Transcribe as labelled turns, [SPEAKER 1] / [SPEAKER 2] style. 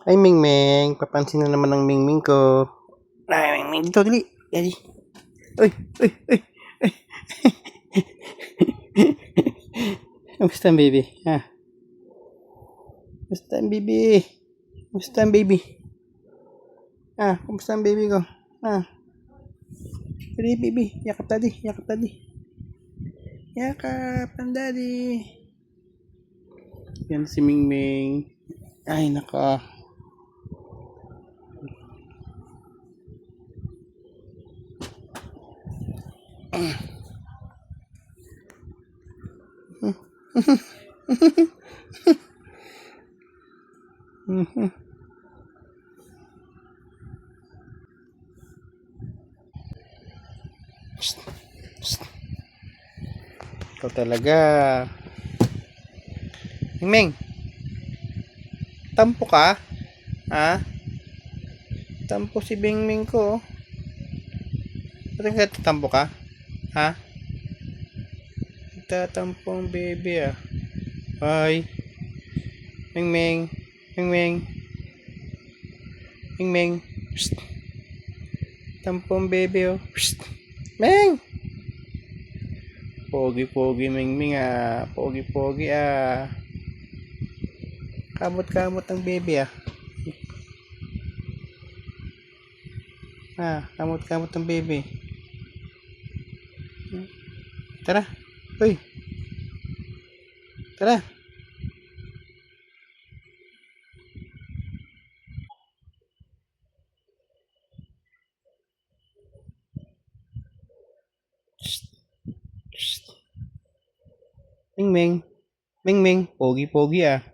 [SPEAKER 1] Ay, Mingming. Papansin na naman ng Mingming ko. Ay, Mingming. Dito, dali. Daddy. Uy, uy, uy. Uy. Kamusta ang baby? Ha? Kamusta ang baby? Kamusta ang baby? Ah, kamusta ang baby ko? Ah. Dali, baby. Yakap daddy. Yakap daddy. Yakap ang daddy. Yan si Mingming. Ay, naka. Ikaw talaga. Mingming. Tampo ka? Ha? Tampo si Mingming ko. Ba't ka tampo ka? Ha? Tatampo ang baby ah. Ay. Mingming. Mingming. Mingming. Psst. Tampo ang baby oh. Psst. Ming! Pogi-pogi Mingming ah. Pogi-pogi ah. Kamot-kamot ang baby ah. Ah, kamot-kamot ang baby. Tara. Uy. Tara. Psst. Psst. Mingming. Mingming. Pogi-pogi ah.